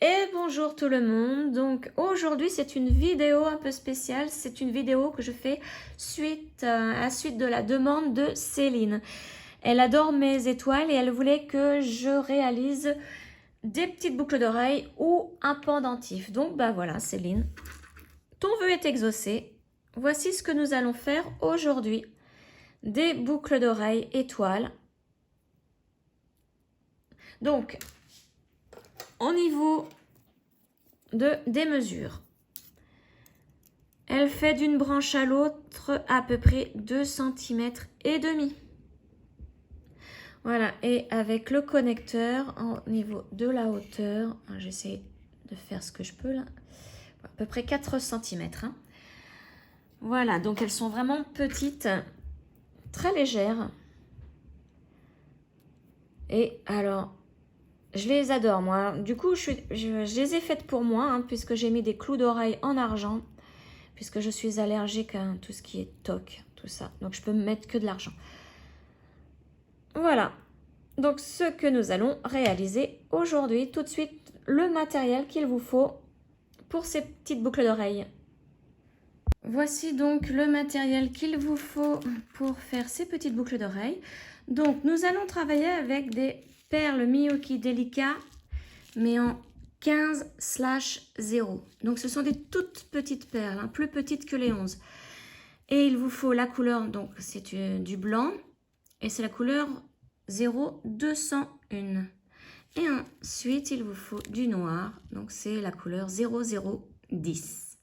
Et bonjour tout le monde, donc aujourd'hui c'est une vidéo un peu spéciale, c'est une vidéo que je fais à suite de la demande de Céline. Elle adore mes étoiles et elle voulait que je réalise des petites boucles d'oreilles ou un pendentif. Donc bah voilà Céline, ton vœu est exaucé, voici ce que nous allons faire aujourd'hui. Des boucles d'oreilles étoiles. Donc au niveau des mesures. Elle fait d'une branche à l'autre à peu près 2 cm et demi. Voilà, et avec le connecteur au niveau de la hauteur, j'essaie de faire ce que je peux là, à peu près 4 cm. Voilà, donc elles sont vraiment petites, très légères. Et alors, je les adore moi. Du coup, je les ai faites pour moi, puisque j'ai mis des clous d'oreilles en argent. Puisque je suis allergique à tout ce qui est toc, tout ça. Donc, je peux me mettre que de l'argent. Voilà. Donc, ce que nous allons réaliser aujourd'hui, tout de suite, le matériel qu'il vous faut pour ces petites boucles d'oreilles. Voici donc le matériel qu'il vous faut pour faire ces petites boucles d'oreilles. Donc, nous allons travailler avec des perles Miyuki Delica, mais en 15/0. Donc, ce sont des toutes petites perles, plus petites que les 11. Et il vous faut la couleur, donc c'est du blanc, et c'est la couleur 0201. Et ensuite, il vous faut du noir, donc c'est la couleur 0010.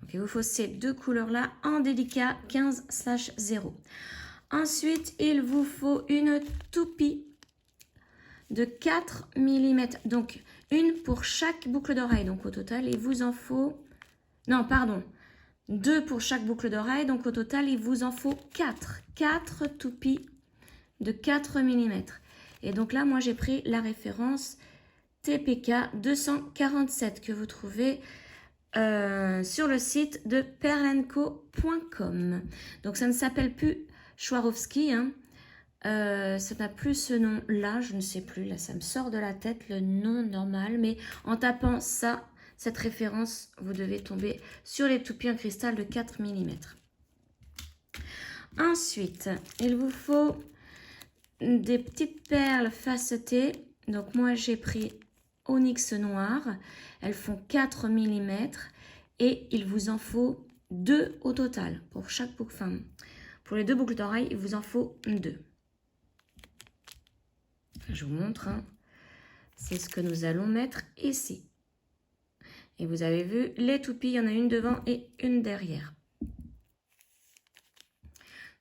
Donc, il vous faut ces deux couleurs-là en délicat 15/0. Ensuite, il vous faut une toupie de 4 mm. Donc, une pour chaque boucle d'oreille. Donc, au total, il vous en faut... Non, pardon. 2 pour chaque boucle d'oreille. Donc, au total, il vous en faut 4. 4 toupies de 4 mm. Et donc là, moi, j'ai pris la référence TPK 247 que vous trouvez sur le site de perlenco.com. Donc, ça ne s'appelle plus Swarovski, ça n'a plus ce nom-là, je ne sais plus, là ça me sort de la tête le nom normal, mais en tapant ça, cette référence, vous devez tomber sur les toupies en cristal de 4 mm. Ensuite, il vous faut des petites perles facetées. Donc moi j'ai pris onyx noir, elles font 4 mm et il vous en faut 2 au total pour chaque boucle. Enfin, pour les deux boucles d'oreilles, il vous en faut 2. Je vous montre, c'est ce que nous allons mettre ici. Et vous avez vu, les toupies, il y en a une devant et une derrière.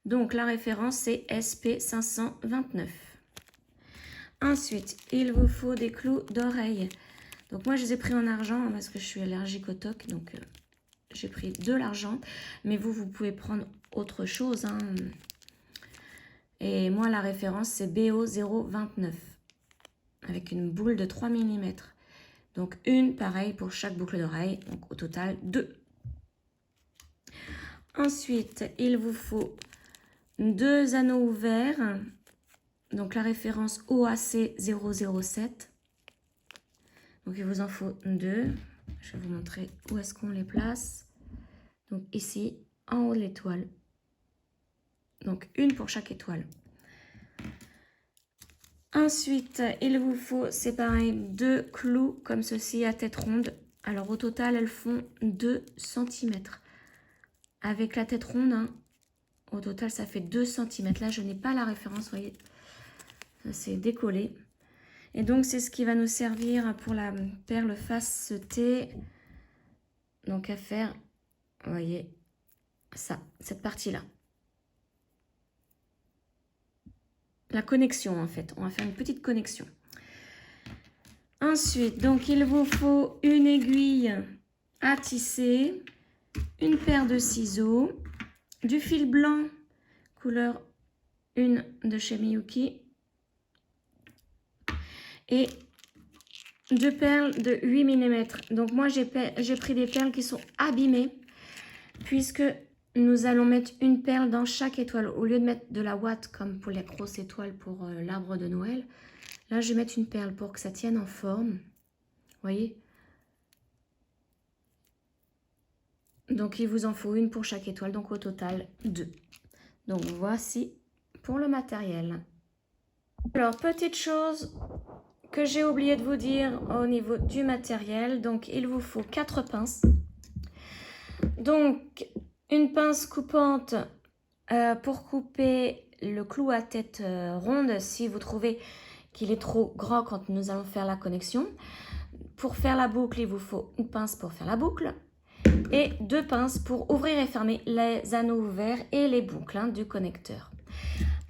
Donc, la référence, c'est SP529. Ensuite, il vous faut des clous d'oreille. Donc, moi, je les ai pris en argent parce que je suis allergique au toc. Donc, j'ai pris de l'argent. Mais vous pouvez prendre autre chose. Et moi, la référence, c'est BO029. Avec une boule de 3 mm. Donc, une pareille pour chaque boucle d'oreille. Donc, au total, 2. Ensuite, il vous faut 2 anneaux ouverts. Donc, la référence OAC 007. Donc, il vous en faut 2. Je vais vous montrer où est-ce qu'on les place. Donc, ici, en haut de l'étoile. Donc, une pour chaque étoile. Ensuite, il vous faut, c'est pareil, 2 clous comme ceci à tête ronde. Alors, au total, elles font 2 cm. Avec la tête ronde, au total, ça fait 2 cm. Là, je n'ai pas la référence, vous voyez. Ça s'est décollé. Et donc, c'est ce qui va nous servir pour la perle facetée. Donc, à faire, vous voyez, ça, cette partie-là. La connexion, en fait. On va faire une petite connexion. Ensuite, donc, il vous faut une aiguille à tisser, une paire de ciseaux, du fil blanc, couleur 1 de chez Miyuki, et 2 perles de 8 mm. Donc, moi, j'ai pris des perles qui sont abîmées, puisque nous allons mettre une perle dans chaque étoile. Au lieu de mettre de la ouate, comme pour les grosses étoiles pour l'arbre de Noël, là, je vais mettre une perle pour que ça tienne en forme. Voyez? Donc, il vous en faut une pour chaque étoile. Donc, au total, 2. Donc, voici pour le matériel. Alors, petite chose que j'ai oublié de vous dire au niveau du matériel. Donc, il vous faut 4 pinces. Donc, une pince coupante pour couper le clou à tête ronde si vous trouvez qu'il est trop grand quand nous allons faire la connexion. Pour faire la boucle, il vous faut une pince pour faire la boucle et 2 pinces pour ouvrir et fermer les anneaux ouverts et les boucles du connecteur.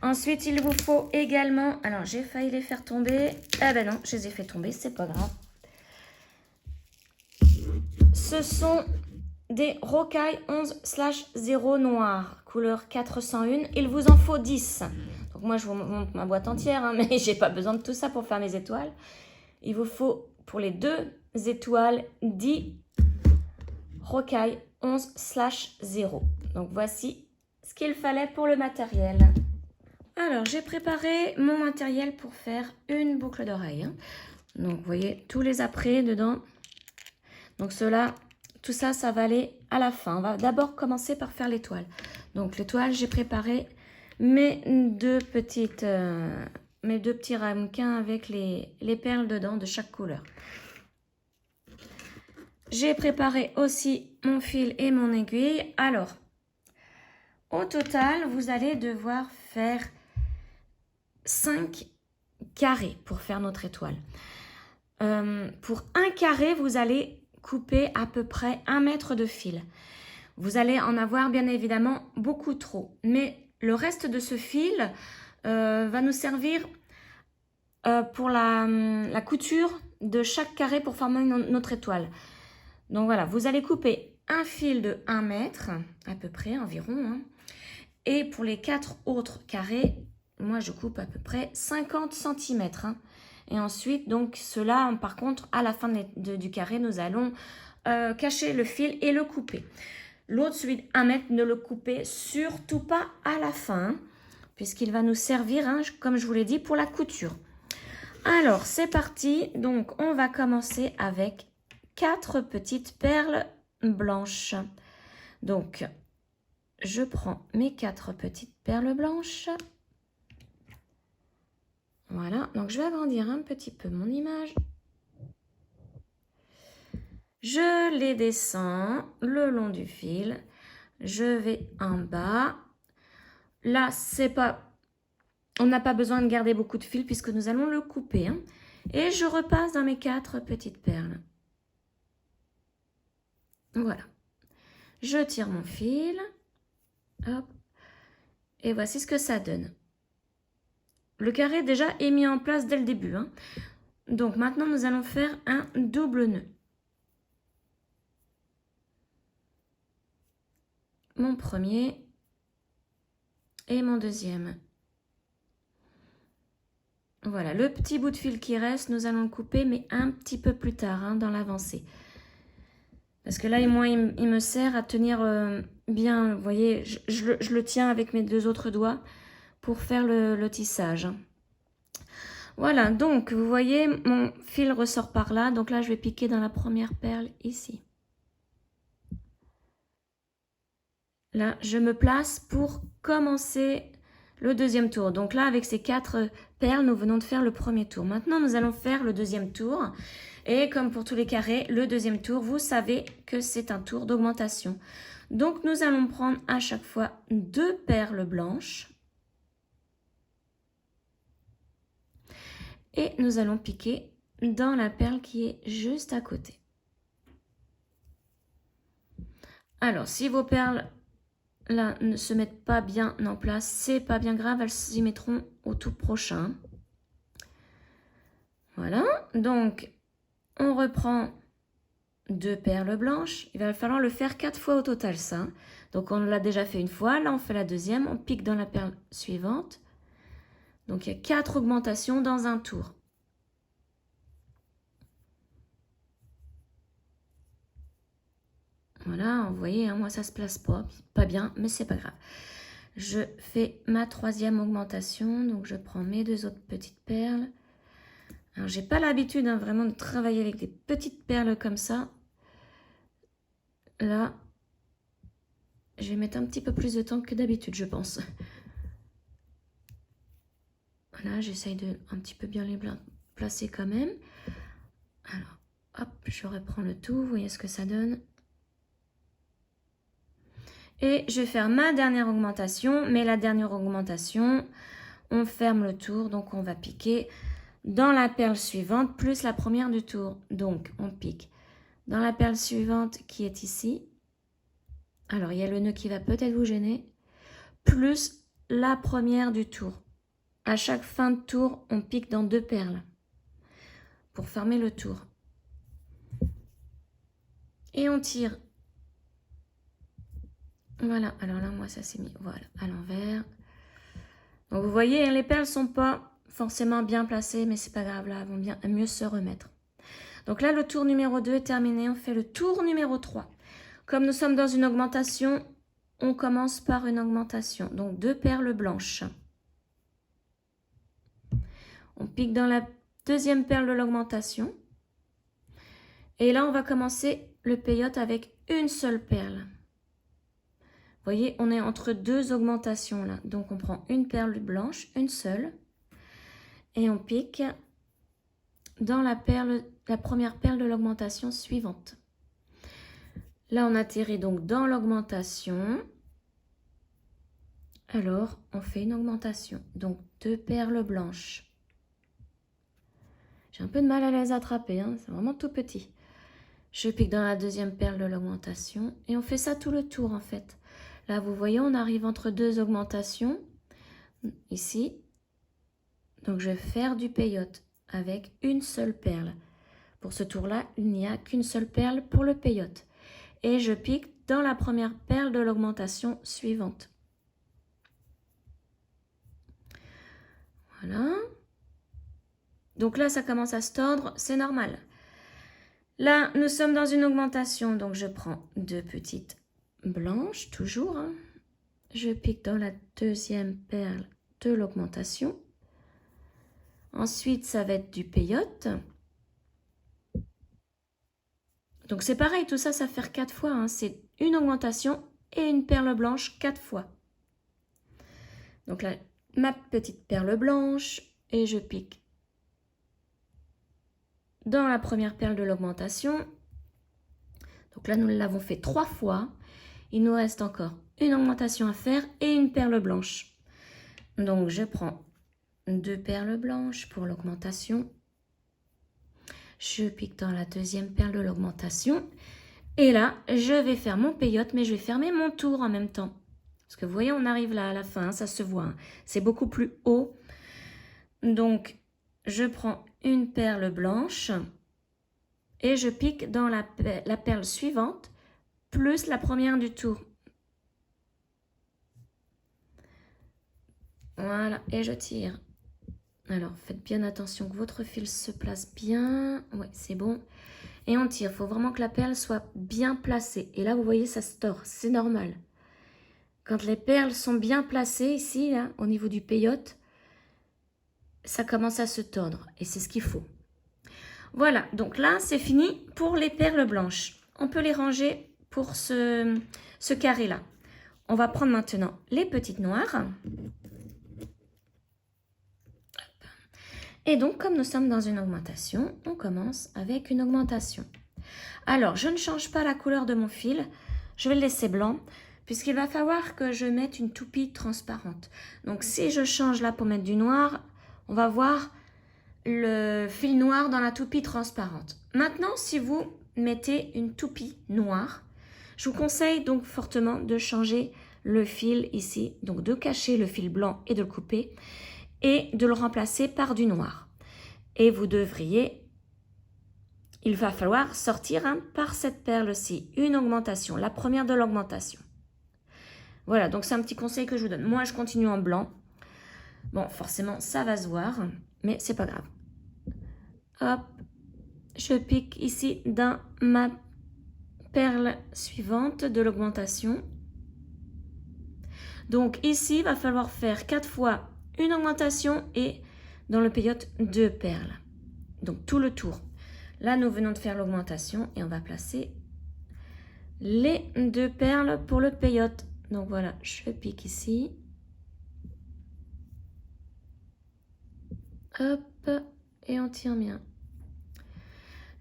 Ensuite, il vous faut également... Alors, j'ai failli les faire tomber. Ah ben non, je les ai fait tomber, c'est pas grave. Ce sont des rocailles 11/0 noir, couleur 401. Il vous en faut 10. Donc moi, je vous montre ma boîte entière, hein, mais j'ai pas besoin de tout ça pour faire mes étoiles. Il vous faut, pour les 2 étoiles, 10 rocailles 11/0. Donc voici ce qu'il fallait pour le matériel. Alors, j'ai préparé mon matériel pour faire une boucle d'oreille. Donc, vous voyez, tous les après dedans. Donc, cela, tout ça, ça va aller à la fin. On va d'abord commencer par faire l'étoile. Donc, l'étoile, j'ai préparé mes deux petits ramequins avec les perles dedans de chaque couleur. J'ai préparé aussi mon fil et mon aiguille. Alors, au total, vous allez devoir faire 5 carrés pour faire notre étoile. Pour un carré, vous allez couper à peu près 1 mètre de fil. Vous allez en avoir bien évidemment beaucoup trop, mais le reste de ce fil va nous servir pour la couture de chaque carré pour former notre étoile. Donc voilà, vous allez couper un fil de 1 mètre, à peu près environ, hein. Et pour les 4 autres carrés, moi je coupe à peu près 50 cm. Hein. Et ensuite, donc cela, par contre, à la fin du carré, nous allons cacher le fil et le couper. L'autre, celui de 1 mètre, ne le coupez surtout pas à la fin, hein, puisqu'il va nous servir, hein, comme je vous l'ai dit, pour la couture. Alors, c'est parti. Donc, on va commencer avec 4 petites perles blanches. Donc, je prends mes 4 petites perles blanches. Voilà, donc je vais agrandir un petit peu mon image. Je les descends le long du fil. Je vais en bas. Là, on n'a pas besoin de garder beaucoup de fil puisque nous allons le couper. Hein. Et je repasse dans mes 4 petites perles. Voilà. Je tire mon fil. Hop. Et voici ce que ça donne. Le carré déjà est mis en place dès le début. Hein. Donc maintenant, nous allons faire un double nœud. Mon premier et mon deuxième. Voilà, le petit bout de fil qui reste, nous allons le couper, mais un petit peu plus tard, hein, dans l'avancée. Parce que là, moi, il me sert à tenir bien, vous voyez, je le tiens avec mes 2 autres doigts pour faire le tissage. Voilà, donc vous voyez, mon fil ressort par là. Donc là, je vais piquer dans la première perle ici. Là, je me place pour commencer le deuxième tour. Donc là, avec ces 4 perles, nous venons de faire le premier tour. Maintenant, nous allons faire le deuxième tour. Et comme pour tous les carrés, le deuxième tour, vous savez que c'est un tour d'augmentation. Donc, nous allons prendre à chaque fois 2 perles blanches. Et nous allons piquer dans la perle qui est juste à côté. Alors, si vos perles là ne se mettent pas bien en place, c'est pas bien grave, elles s'y mettront au tout prochain. Voilà, donc on reprend 2 perles blanches. Il va falloir le faire 4 fois au total, ça. Donc on l'a déjà fait une fois, là on fait la deuxième, on pique dans la perle suivante. Donc il y a 4 augmentations dans un tour. Voilà, vous voyez, hein, moi ça se place pas bien, mais c'est pas grave. Je fais ma 3e augmentation, donc je prends mes 2 autres petites perles. Alors, j'ai pas l'habitude hein, vraiment de travailler avec des petites perles comme ça. Là, je vais mettre un petit peu plus de temps que d'habitude, je pense. Voilà, j'essaye de un petit peu bien les placer quand même. Alors, hop, je reprends le tout. Vous voyez ce que ça donne. Et je vais faire ma dernière augmentation. Mais la dernière augmentation, on ferme le tour. Donc, on va piquer dans la perle suivante plus la première du tour. Donc, on pique dans la perle suivante qui est ici. Alors, il y a le nœud qui va peut-être vous gêner. Plus la première du tour. À chaque fin de tour, on pique dans 2 perles pour fermer le tour. Et on tire. Voilà, alors là, moi, ça s'est mis voilà, à l'envers. Donc, vous voyez, les perles ne sont pas forcément bien placées, mais c'est pas grave, là, elles vont bien mieux se remettre. Donc là, le tour numéro 2 est terminé. On fait le tour numéro 3. Comme nous sommes dans une augmentation, on commence par une augmentation. Donc, 2 perles blanches. On pique dans la deuxième perle de l'augmentation. Et là, on va commencer le peyote avec une seule perle. Vous voyez, on est entre 2 augmentations là. Donc, on prend une perle blanche, une seule. Et on pique dans la première perle de l'augmentation suivante. Là, on atterrit donc dans l'augmentation. Alors, on fait une augmentation. Donc, 2 perles blanches. J'ai un peu de mal à les attraper, hein, c'est vraiment tout petit. Je pique dans la deuxième perle de l'augmentation. Et on fait ça tout le tour, en fait. Là, vous voyez, on arrive entre 2 augmentations. Ici. Donc, je vais faire du peyote avec une seule perle. Pour ce tour-là, il n'y a qu'une seule perle pour le peyote. Et je pique dans la première perle de l'augmentation suivante. Voilà. Donc là, ça commence à se tordre, c'est normal. Là, nous sommes dans une augmentation, donc je prends 2 petites blanches, toujours. Hein. Je pique dans la deuxième perle de l'augmentation. Ensuite, ça va être du peyote. Donc c'est pareil, tout ça, ça fait 4 fois. Hein. C'est une augmentation et une perle blanche 4 fois. Donc là, ma petite perle blanche et je pique dans la première perle de l'augmentation. Donc là, nous l'avons fait 3 fois. Il nous reste encore une augmentation à faire et une perle blanche. Donc, je prends 2 perles blanches pour l'augmentation. Je pique dans la deuxième perle de l'augmentation. Et là, je vais faire mon peyote, mais je vais fermer mon tour en même temps. Parce que vous voyez, on arrive là à la fin, ça se voit. Hein. C'est beaucoup plus haut. Donc, je prends une perle blanche et je pique dans la perle suivante plus la première du tour. Voilà, et je tire. Alors, faites bien attention que votre fil se place bien. Oui, c'est bon. Et on tire. Il faut vraiment que la perle soit bien placée. Et là, vous voyez, ça se tord. C'est normal. Quand les perles sont bien placées ici, là, au niveau du peyote, ça commence à se tordre. Et c'est ce qu'il faut. Voilà, donc là, c'est fini pour les perles blanches. On peut les ranger pour ce carré-là. On va prendre maintenant les petites noires. Et donc, comme nous sommes dans une augmentation, on commence avec une augmentation. Alors, je ne change pas la couleur de mon fil. Je vais le laisser blanc, puisqu'il va falloir que je mette une toupie transparente. Donc, si je change là pour mettre du noir, on va voir le fil noir dans la toupie transparente. Maintenant, si vous mettez une toupie noire, je vous conseille donc fortement de changer le fil ici, donc de cacher le fil blanc et de le couper et de le remplacer par du noir. Et vous devriez, il va falloir sortir par cette perle-ci, une augmentation, la première de l'augmentation. Voilà, donc c'est un petit conseil que je vous donne. Moi, je continue en blanc. Bon, forcément, ça va se voir, mais c'est pas grave. Hop, je pique ici dans ma perle suivante de l'augmentation. Donc ici, il va falloir faire 4 fois une augmentation et dans le peyote 2 perles. donc tout le tour. Là, nous venons de faire l'augmentation et on va placer les 2 perles pour le peyote. Donc voilà, je pique ici. Hop, et on tire bien.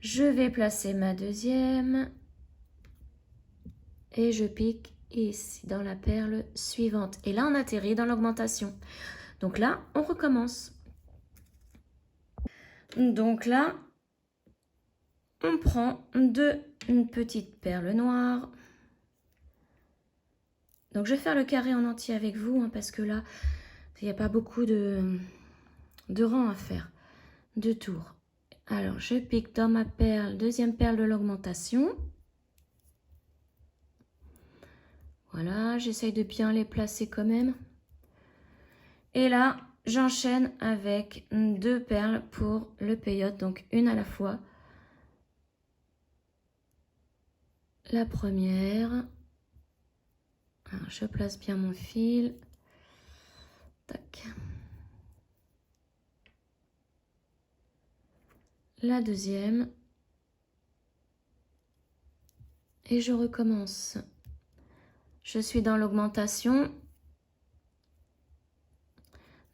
Je vais placer ma deuxième. Et je pique ici dans la perle suivante. Et là, on atterrit dans l'augmentation. Donc là, on recommence. Donc là, on prend une petite perle noire. Donc je vais faire le carré en entier avec vous, hein, parce que là, il n'y a pas beaucoup de rangs à faire, de tours. Alors, je pique dans ma perle, deuxième perle de l'augmentation. Voilà, j'essaye de bien les placer quand même. Et là, j'enchaîne avec 2 perles pour le peyote, donc une à la fois. La première. Alors, je place bien mon fil. Tac. La deuxième. Et je recommence. Je suis dans l'augmentation.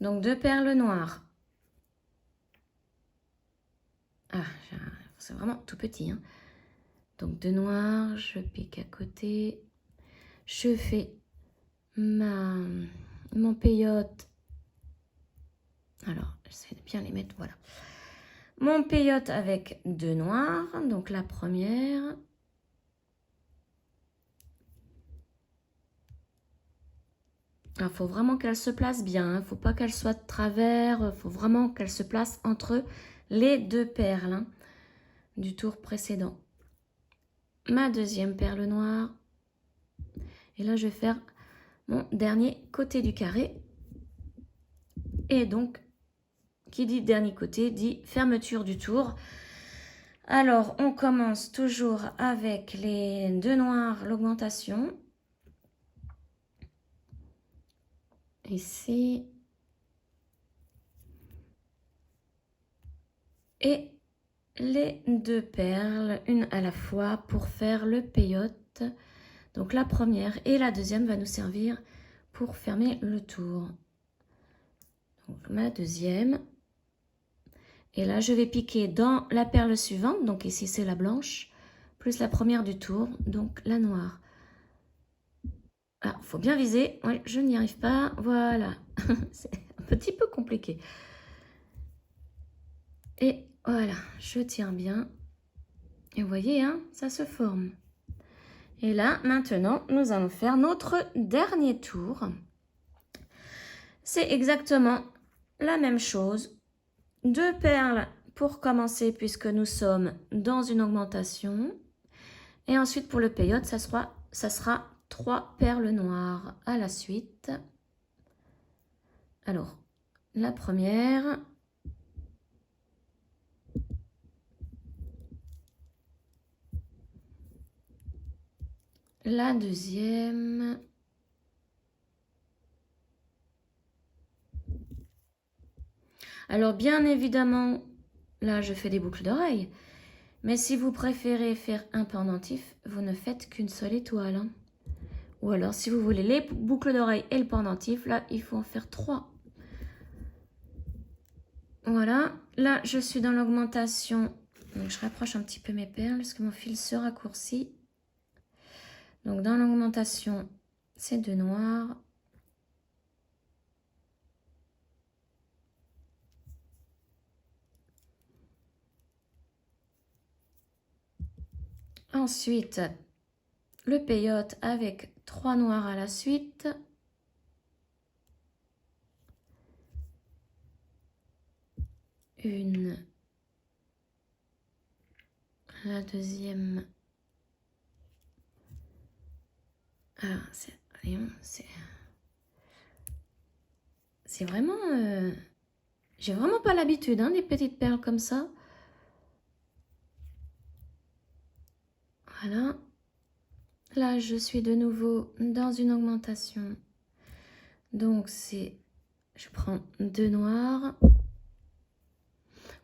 Donc 2 perles noires. Ah, c'est vraiment tout petit, hein. Donc 2 noirs, je pique à côté. Je fais mon peyote. Alors, j'essaie de bien les mettre, voilà. Mon peyote avec 2 noirs, donc la première. Il faut vraiment qu'elle se place bien, il ne faut pas qu'elle soit de travers, il faut vraiment qu'elle se place entre les 2 perles, hein, du tour précédent. Ma deuxième perle noire. Et là, je vais faire mon dernier côté du carré. Et donc, qui dit dernier côté, dit fermeture du tour. Alors, on commence toujours avec les 2 noirs, l'augmentation. Ici. Et les 2 perles, une à la fois pour faire le peyote. Donc la première et la deuxième va nous servir pour fermer le tour. Donc ma deuxième. Et là, je vais piquer dans la perle suivante. Donc ici, c'est la blanche, plus la première du tour, donc la noire. Ah, faut bien viser. Oui, je n'y arrive pas. Voilà. C'est un petit peu compliqué. Et voilà, je tiens bien. Et vous voyez, hein, ça se forme. Et là, maintenant, nous allons faire notre dernier tour. C'est exactement la même chose. 2 perles pour commencer puisque nous sommes dans une augmentation. Et ensuite, pour le peyote, ça sera 3 perles noires à la suite. Alors, la première. La deuxième. Alors, bien évidemment, là, je fais des boucles d'oreilles. Mais si vous préférez faire un pendentif, vous ne faites qu'une seule étoile, hein. Ou alors, si vous voulez les boucles d'oreilles et le pendentif, là, il faut en faire 3. Voilà. Là, je suis dans l'augmentation. Donc, je rapproche un petit peu mes perles parce que mon fil se raccourcit. Donc, dans l'augmentation, c'est 2 noirs. Ensuite, le peyote avec 3 noirs à la suite. Une. La deuxième. Ah, c'est vraiment... J'ai vraiment pas l'habitude, hein, des petites perles comme ça. Voilà. Là, je suis de nouveau dans une augmentation. Donc, je prends 2 noirs.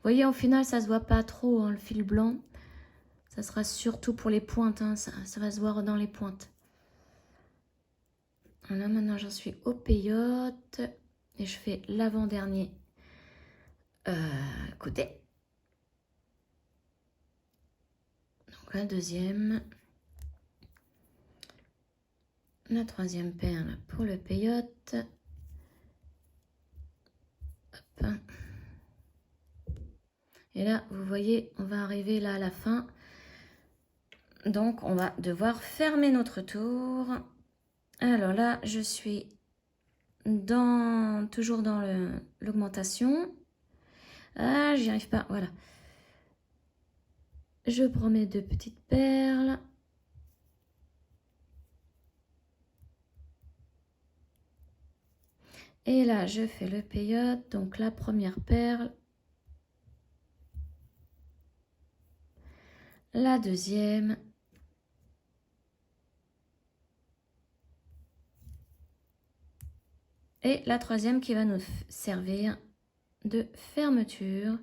voyez, au final, ça se voit pas trop, hein, le fil blanc. Ça sera surtout pour les pointes, hein, ça va se voir dans les pointes. Voilà, maintenant j'en suis au peyote et je fais l'avant-dernier côté. Donc la deuxième. La troisième perle pour le peyote. Hop. Et là, vous voyez, on va arriver là à la fin. Donc, on va devoir fermer notre tour. Alors là, je suis toujours dans l'augmentation. Ah, j'y arrive pas, voilà. Je prends mes 2 petites perles. Et là, je fais le peyote, donc la première perle. La deuxième. Et la troisième qui va nous servir de fermeture.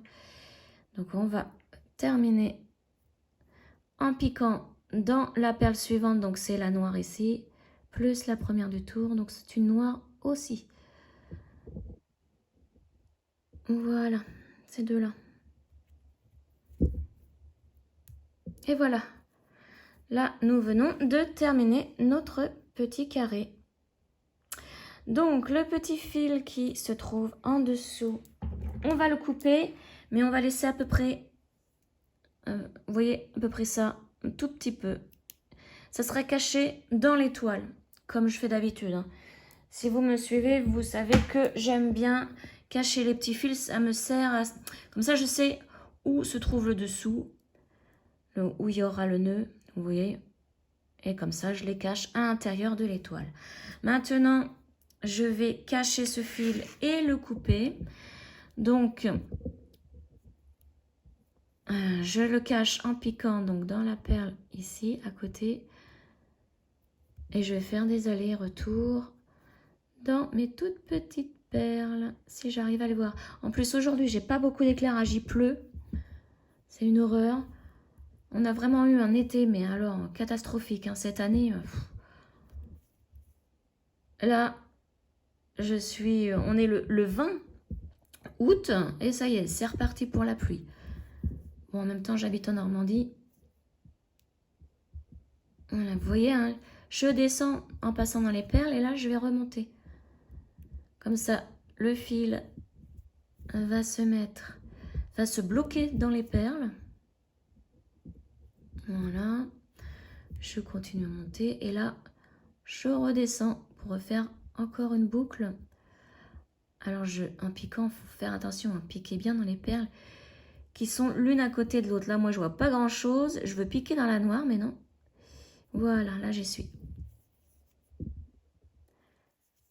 Donc on va terminer en piquant dans la perle suivante, donc c'est la noire ici, plus la première du tour, donc c'est une noire aussi. Voilà, ces deux-là. Et voilà. Là, nous venons de terminer notre petit carré. Donc, le petit fil qui se trouve en dessous, on va le couper, mais on va laisser à peu près, vous voyez, à peu près ça, un tout petit peu. Ça sera caché dans l'étoile, comme je fais d'habitude. Hein. Si vous me suivez, vous savez que j'aime bien cacher les petits fils. Ça me sert à... Comme ça, je sais où se trouve le dessous, où il y aura le nœud, vous voyez. Et comme ça, je les cache à l'intérieur de l'étoile. Maintenant, je vais cacher ce fil et le couper. Donc, je le cache en piquant donc dans la perle ici, à côté. Et je vais faire des allers-retours dans mes toutes petites perles, si j'arrive à les voir. En plus, aujourd'hui, j'ai pas beaucoup d'éclairage, il pleut. C'est une horreur. On a vraiment eu un été, mais alors catastrophique, hein, cette année. Là, on est le 20 août, et ça y est, c'est reparti pour la pluie. Bon, en même temps, j'habite en Normandie. Voilà, vous voyez, hein, je descends en passant dans les perles, et là, je vais remonter. Comme ça, le fil va se bloquer dans les perles. Voilà, je continue à monter et là, je redescends pour refaire encore une boucle. Alors, en piquant, il faut faire attention à piquer bien dans les perles qui sont l'une à côté de l'autre. Là, moi, je vois pas grand-chose. Je veux piquer dans la noire, mais non. Voilà, là, j'y suis.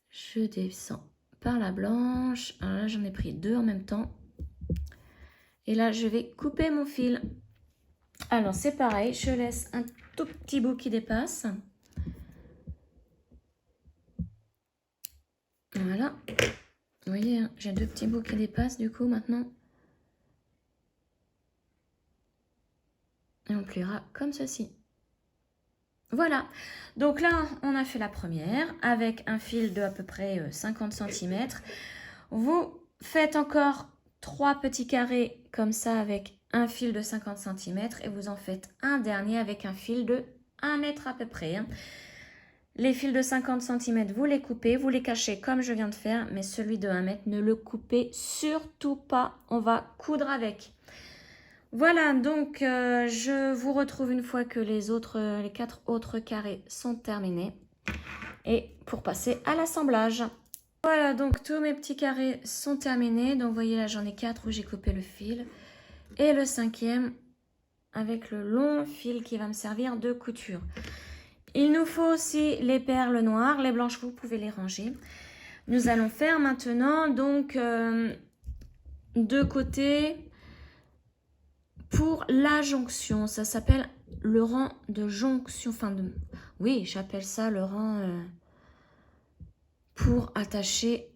Je descends par la blanche. Alors là, j'en ai pris 2 en même temps. Et là, je vais couper mon fil. Alors, c'est pareil, je laisse un tout petit bout qui dépasse. Voilà. Vous voyez, hein, j'ai 2 petits bouts qui dépassent du coup maintenant. Et on pliera comme ceci. Voilà. Donc là, on a fait la première avec un fil de à peu près 50 cm. Vous faites encore 3 petits carrés comme ça avec un fil de 50 cm et vous en faites un dernier avec un fil de 1 mètre à peu près. Hein. Les fils de 50 cm, vous les coupez, vous les cachez comme je viens de faire, mais celui de 1 mètre, ne le coupez surtout pas, on va coudre avec. Voilà, donc je vous retrouve une fois que les 4 autres carrés sont terminés et pour passer à l'assemblage. Voilà, donc tous mes petits carrés sont terminés. Donc vous voyez là, j'en ai 4 où j'ai coupé le fil. Et le 5e avec le long fil qui va me servir de couture. Il nous faut aussi les perles noires. Les blanches, vous pouvez les ranger. Nous allons faire maintenant donc 2 côtés pour la jonction. Ça s'appelle le rang de jonction. Enfin, oui, j'appelle ça le rang... pour attacher,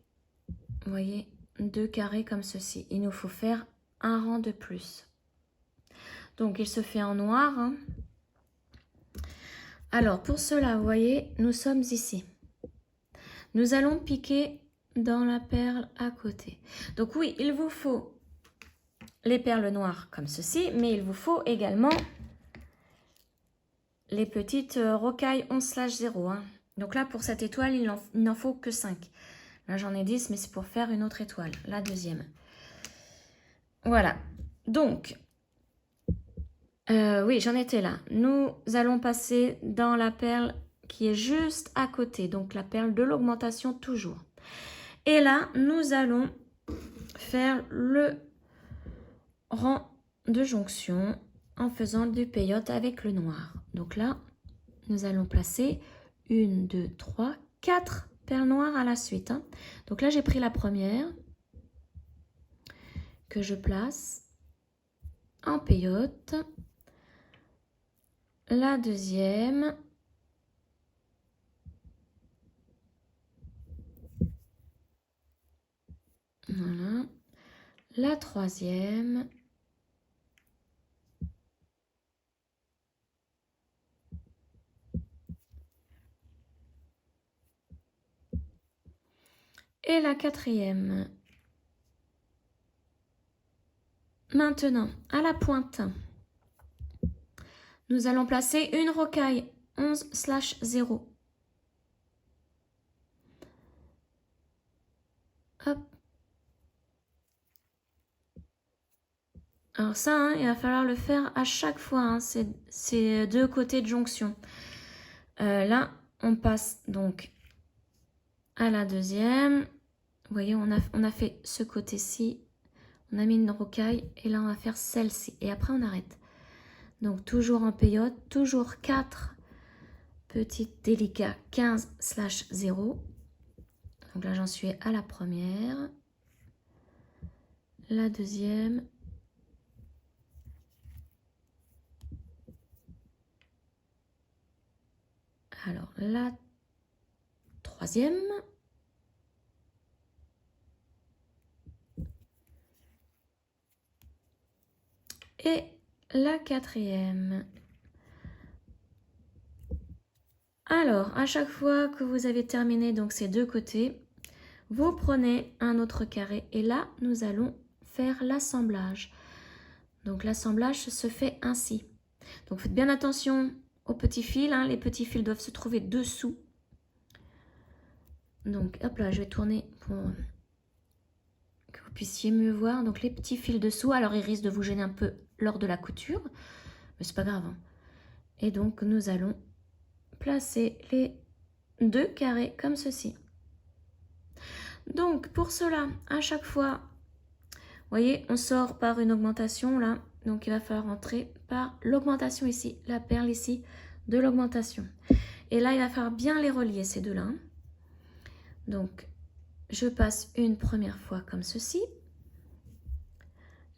vous voyez, 2 carrés comme ceci. Il nous faut faire un rang de plus. Donc, il se fait en noir. Hein. Alors, pour cela, vous voyez, nous sommes ici. Nous allons piquer dans la perle à côté. Donc oui, il vous faut les perles noires comme ceci, mais il vous faut également les petites rocailles 11/0. Hein. Donc là, pour cette étoile, il n'en faut que 5. Là, j'en ai 10, mais c'est pour faire une autre étoile, la deuxième. Voilà. Donc, oui, j'en étais là. Nous allons passer dans la perle qui est juste à côté. Donc, la perle de l'augmentation toujours. Et là, nous allons faire le rang de jonction en faisant du peyote avec le noir. Donc là, nous allons placer 1, 2, 3, 4 perles noires à la suite. Hein. Donc là, j'ai pris la première que je place en peyote. La deuxième. Voilà. La troisième. Et la quatrième. Maintenant, à la pointe, nous allons placer une rocaille 11/0. Hop. Alors ça, hein, il va falloir le faire à chaque fois, hein, ces deux côtés de jonction. Là, on passe donc à la deuxième. Vous voyez, on a fait ce côté-ci. On a mis une rocaille et là, on va faire celle-ci. Et après, on arrête. Donc, toujours en peyote, toujours 4 petites délicats 15/0. Donc là, j'en suis à la première. La deuxième. Alors, la troisième. Et la quatrième. Alors, à chaque fois que vous avez terminé donc ces deux côtés, vous prenez un autre carré et là, nous allons faire l'assemblage. Donc, l'assemblage se fait ainsi. Donc, faites bien attention aux petits fils. Hein. Les petits fils doivent se trouver dessous. Donc, hop là, je vais tourner pour que vous puissiez mieux voir. Donc, les petits fils dessous. Alors, ils risquent de vous gêner un peu lors de la couture, mais c'est pas grave. Hein. Et donc, nous allons placer les deux carrés comme ceci. Donc, pour cela, à chaque fois, vous voyez, on sort par une augmentation là. Donc, il va falloir entrer par l'augmentation ici, la perle ici de l'augmentation. Et là, il va falloir bien les relier, ces deux-là. Donc, je passe une première fois comme ceci.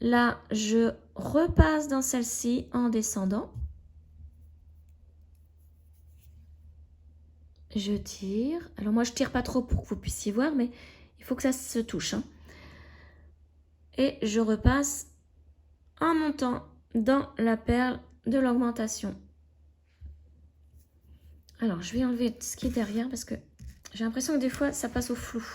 Là, je repasse dans celle-ci en descendant. Je tire. Alors, moi, je tire pas trop pour que vous puissiez voir, mais il faut que ça se touche. Hein. Et je repasse en montant dans la perle de l'augmentation. Alors, je vais enlever ce qui est derrière parce que j'ai l'impression que des fois, ça passe au flou.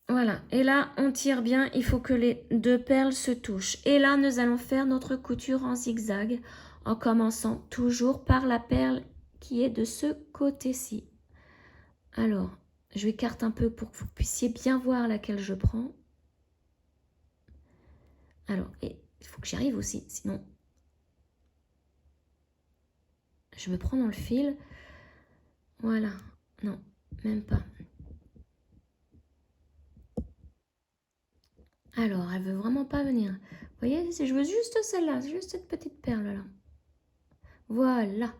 Voilà. Et là, on tire bien. Il faut que les deux perles se touchent. Et là, nous allons faire notre couture en zigzag en commençant toujours par la perle qui est de ce côté-ci. Alors, je écarte un peu pour que vous puissiez bien voir laquelle je prends. Alors, et il faut que j'y arrive aussi, sinon je me prends dans le fil. Voilà, non, même pas. Alors, elle veut vraiment pas venir. Vous voyez, je veux juste celle-là, juste cette petite perle-là. Voilà.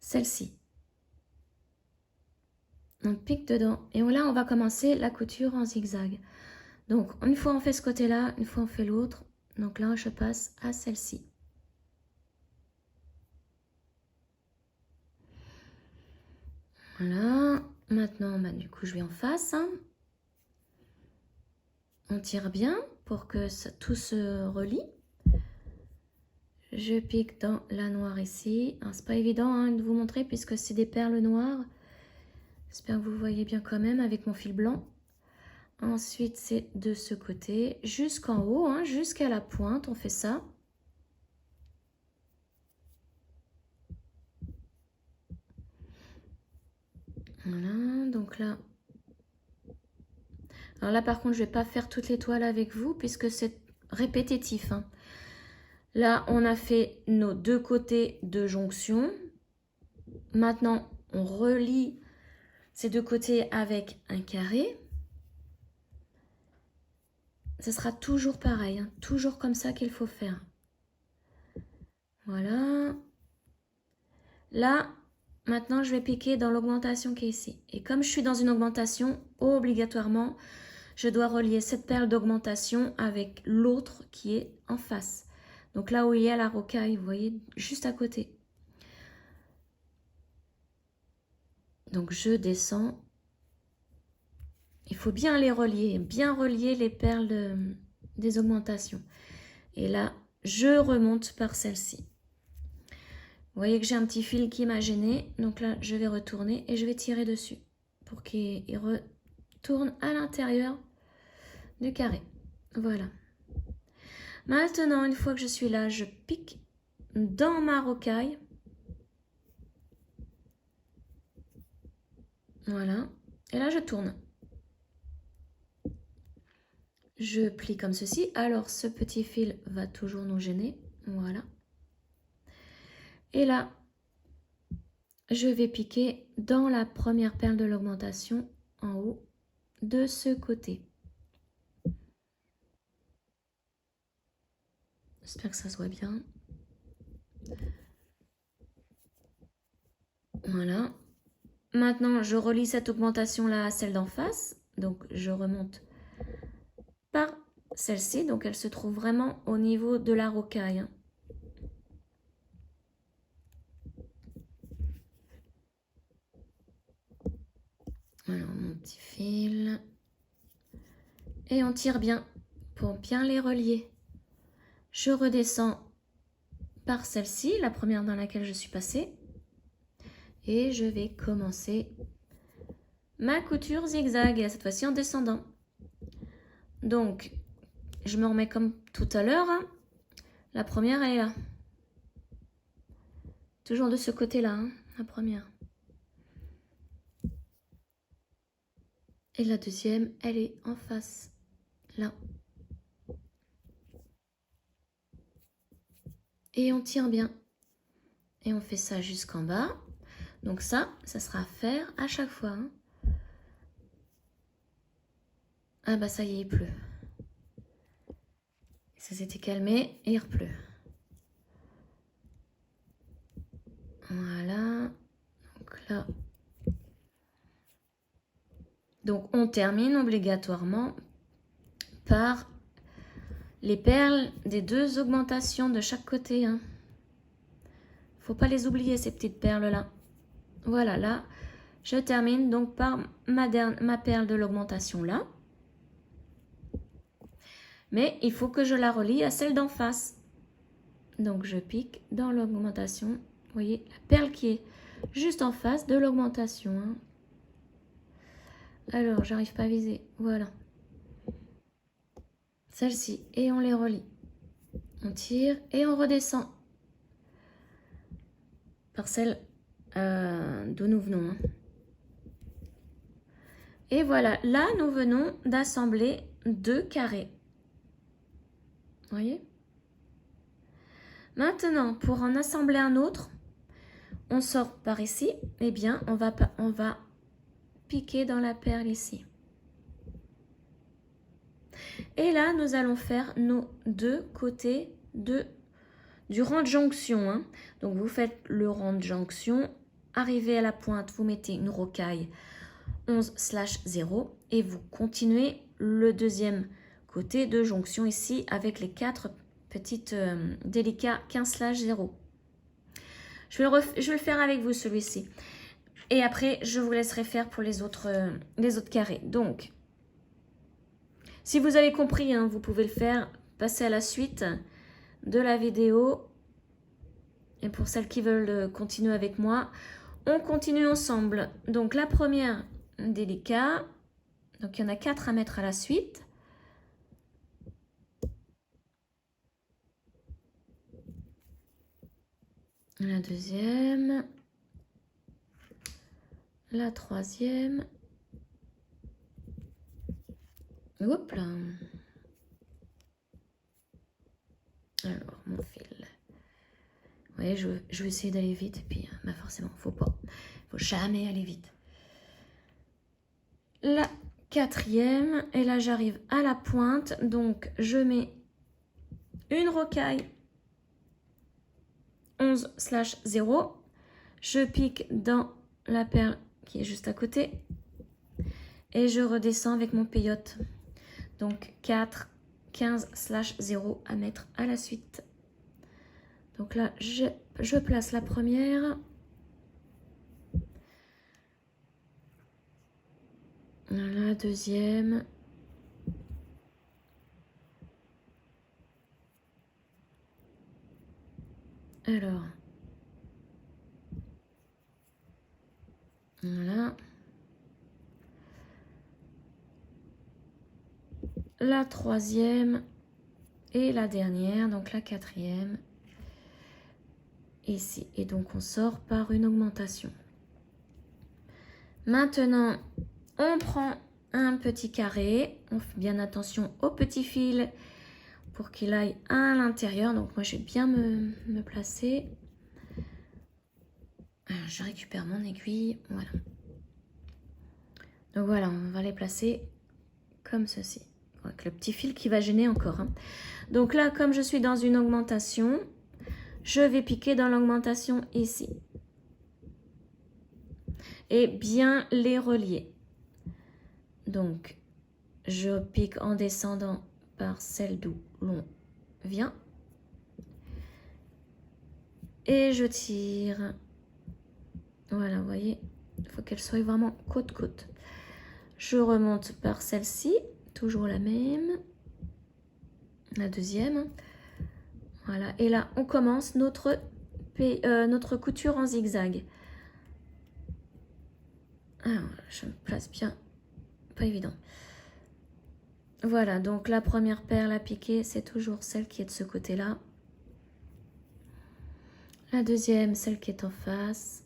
Celle-ci. On pique dedans. Et là, on va commencer la couture en zigzag. Donc, une fois on fait ce côté-là, une fois on fait l'autre. Donc là, je passe à celle-ci. Voilà. Maintenant, bah, du coup, je vais en face. Hein. On tire bien pour que tout se relie. Je pique dans la noire ici. C'est pas évident hein, de vous montrer puisque c'est des perles noires. J'espère que vous voyez bien quand même avec mon fil blanc. Ensuite, c'est de ce côté jusqu'en haut, hein, jusqu'à la pointe. On fait ça. Voilà, donc là. Alors là, par contre, je ne vais pas faire toutes les toiles avec vous puisque c'est répétitif. Hein. Là, on a fait nos deux côtés de jonction. Maintenant, on relie ces deux côtés avec un carré. Ce sera toujours pareil, hein, toujours comme ça qu'il faut faire. Voilà. Là, maintenant, je vais piquer dans l'augmentation qui est ici. Et comme je suis dans une augmentation, obligatoirement, je dois relier cette perle d'augmentation avec l'autre qui est en face. Donc là où il y a la rocaille, vous voyez, juste à côté. Donc je descends. Il faut bien les relier, bien relier les perles des augmentations. Et là, je remonte par celle-ci. Vous voyez que j'ai un petit fil qui m'a gêné. Donc là, je vais retourner et je vais tirer dessus pour qu'il retourne à l'intérieur du carré. Voilà. Maintenant, une fois que je suis là, je pique dans ma rocaille. Voilà. Et là, je tourne. Je plie comme ceci. Alors, ce petit fil va toujours nous gêner. Voilà. Et là, je vais piquer dans la première perle de l'augmentation en haut de ce côté. J'espère que ça se voit bien. Voilà. Maintenant, je relie cette augmentation-là à celle d'en face. Donc, je remonte par celle-ci. Donc, elle se trouve vraiment au niveau de la rocaille. Hein. Alors, mon petit fil. Et on tire bien pour bien les relier. Je redescends par celle-ci, la première dans laquelle je suis passée. Et je vais commencer ma couture zigzag, et cette fois-ci en descendant. Donc, je me remets comme tout à l'heure. Hein. La première, elle est là. Toujours de ce côté-là, hein, la première. Et la deuxième, elle est en face, là. Et on tire bien. Et on fait ça jusqu'en bas. Donc ça sera à faire à chaque fois. Hein. Ah bah ça y est, il pleut. Ça s'était calmé et il repleut. Voilà. Donc là. Donc on termine obligatoirement par les perles des deux augmentations de chaque côté. Hein. Faut pas les oublier ces petites perles là. Voilà, là, je termine donc par ma perle de l'augmentation là. Mais il faut que je la relie à celle d'en face. Donc je pique dans l'augmentation. Vous voyez, la perle qui est juste en face de l'augmentation. Hein. Alors, j'arrive pas à viser. Voilà. Celle-ci. Et on les relie. On tire et on redescend. Par celle d'où nous venons. Hein. Et voilà. Là, nous venons d'assembler deux carrés. Vous voyez? Maintenant, pour en assembler un autre, on sort par ici. Eh bien, on va piquer dans la perle ici. Et là, nous allons faire nos deux côtés du rang de jonction. Hein. Donc, vous faites le rang de jonction. Arrivez à la pointe, vous mettez une rocaille 11/0 et vous continuez le deuxième côté de jonction ici avec les 4 petites délicats 15/0. Je vais le faire avec vous celui-ci. Et après, je vous laisserai faire pour les autres carrés. Donc, Si vous avez compris, hein, vous pouvez le faire, passer à la suite de la vidéo. Et pour celles qui veulent continuer avec moi, on continue ensemble. Donc la première, délicat. Donc il y en a 4 à mettre à la suite. La deuxième. La troisième. Hop là. Alors, mon fil. Vous voyez, je vais essayer d'aller vite. Et puis, bah forcément, faut pas. Faut jamais aller vite. La quatrième. Et là, j'arrive à la pointe. Donc, je mets une rocaille 11/0. Je pique dans la perle qui est juste à côté. Et je redescends avec mon peyote. Donc 4, 15/0 à mettre à la suite. Donc là, je place la première. La deuxième. Alors. Voilà. La troisième. Et la dernière, donc la quatrième. Ici. Et donc on sort par une augmentation. Maintenant, on prend un petit carré. On fait bien attention au petit fil pour qu'il aille à l'intérieur. Donc moi, je vais bien me placer. Alors, je récupère mon aiguille. Voilà. Donc voilà, on va les placer comme ceci. Avec le petit fil qui va gêner encore. Hein. Donc là, comme je suis dans une augmentation, je vais piquer dans l'augmentation ici. Et bien les relier. Donc, je pique en descendant par celle d'où l'on vient. Et je tire. Voilà, vous voyez, il faut qu'elle soit vraiment côte-côte. Je remonte par celle-ci, toujours la même. La deuxième. Voilà, et là, on commence notre couture en zigzag. Alors, je me place bien. Pas évident. Voilà, donc la première perle à piquer, c'est toujours celle qui est de ce côté-là. La deuxième, celle qui est en face.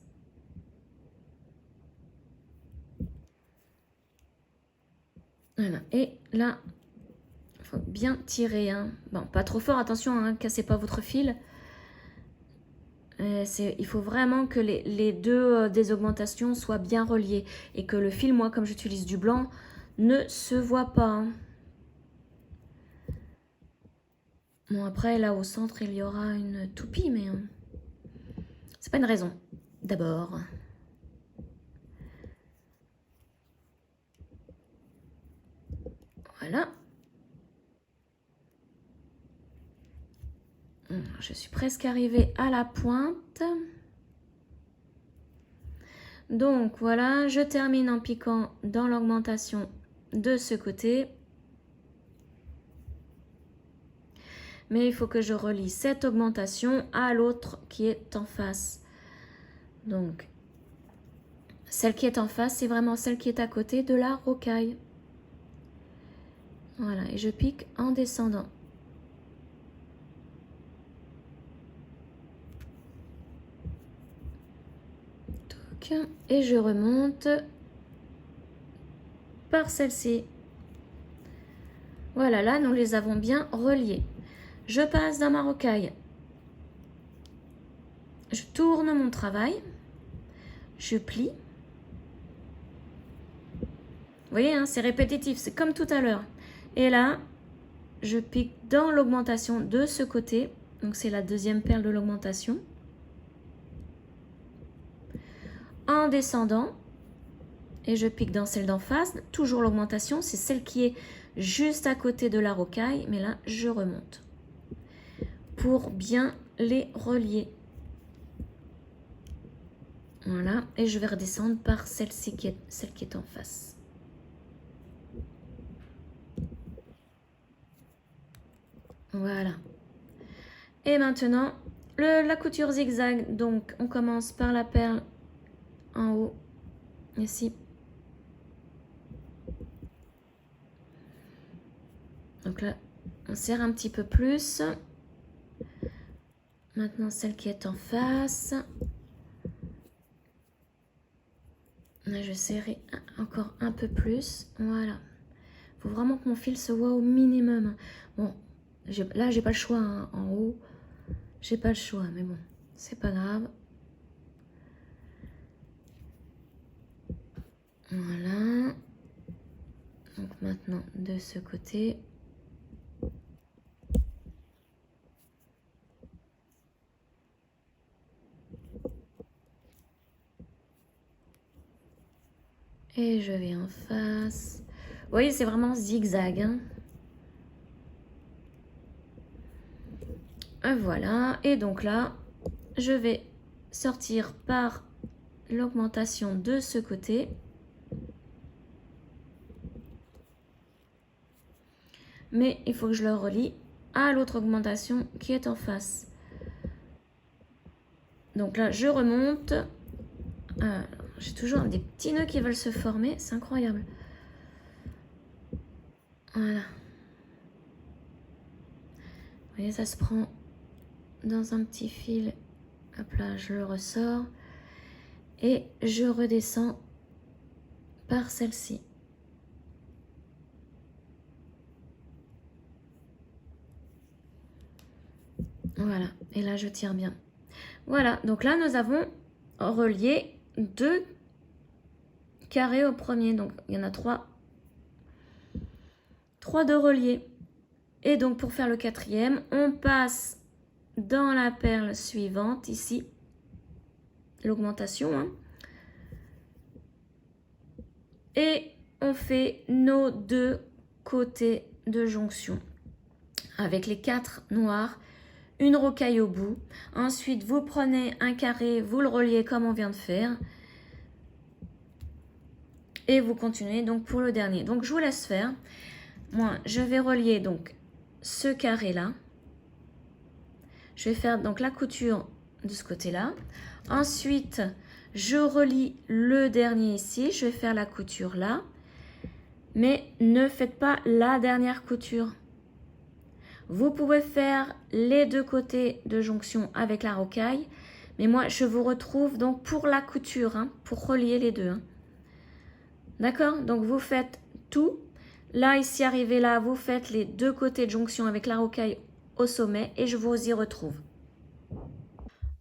Voilà, et là, il faut bien tirer. Hein. Bon, pas trop fort, attention, hein, cassez pas votre fil. Il faut vraiment que les deux des augmentations soient bien reliées et que le fil, moi, comme j'utilise du blanc, ne se voit pas. Hein. Bon, après, là, au centre, il y aura une toupie, mais c'est pas une raison. D'abord. Voilà. Je suis presque arrivée à la pointe. Donc, voilà, je termine en piquant dans l'augmentation de ce côté. Mais il faut que je relie cette augmentation à l'autre qui est en face. Donc, celle qui est en face, c'est vraiment celle qui est à côté de la rocaille. Voilà, et je pique en descendant. Et je remonte par celle-ci. Voilà, là, nous les avons bien reliés. Je passe dans ma rocaille. Je tourne mon travail. Je plie. Vous voyez, hein, c'est répétitif, c'est comme tout à l'heure. Et là, je pique dans l'augmentation de ce côté. Donc, c'est la deuxième perle de l'augmentation. En descendant. Et je pique dans celle d'en face. Toujours l'augmentation, c'est celle qui est juste à côté de la rocaille. Mais là, je remonte. Pour bien les relier. Voilà. Et je vais redescendre par celle-ci, celle qui est en face. Voilà. Et maintenant, la couture zigzag. Donc, on commence par la perle en haut, ici. Donc là, on serre un petit peu plus. Maintenant, celle qui est en face. Là, je serrai encore un peu plus. Voilà. Il faut vraiment que mon fil se voit au minimum. Bon, là, j'ai pas le choix hein, en haut. J'ai pas le choix, mais bon, c'est pas grave. Voilà. Donc maintenant, de ce côté. Et je vais en face. Vous voyez, c'est vraiment zigzag. Hein. Voilà. Et donc là, je vais sortir par l'augmentation de ce côté. Mais il faut que je le relie à l'autre augmentation qui est en face. Donc là, je remonte. J'ai toujours des petits nœuds qui veulent se former. C'est incroyable. Voilà. Vous voyez, ça se prend dans un petit fil. Hop là, je le ressors. Et je redescends par celle-ci. Voilà. Et là, je tire bien. Voilà. Donc là, nous avons relié 2 carrés au premier. Donc, il y en a 3. 3 de reliés. Et donc, pour faire le 4e, on passe dans la perle suivante, ici. L'augmentation. Hein. Et on fait nos 2 côtés de jonction. Avec les 4 noirs, une rocaille au bout. Ensuite, vous prenez un carré, vous le reliez comme on vient de faire. Et vous continuez donc pour le dernier. Donc, je vous laisse faire. Moi, je vais relier donc ce carré-là. Je vais faire donc la couture de ce côté-là. Ensuite, je relie le dernier ici. Je vais faire la couture là. Mais ne faites pas la dernière couture. Vous pouvez faire les 2 côtés de jonction avec la rocaille. Mais moi, je vous retrouve donc pour la couture, hein, pour relier les 2. Hein. D'accord? Donc, vous faites tout. Là, ici, arrivé là, vous faites les 2 côtés de jonction avec la rocaille au sommet et je vous y retrouve.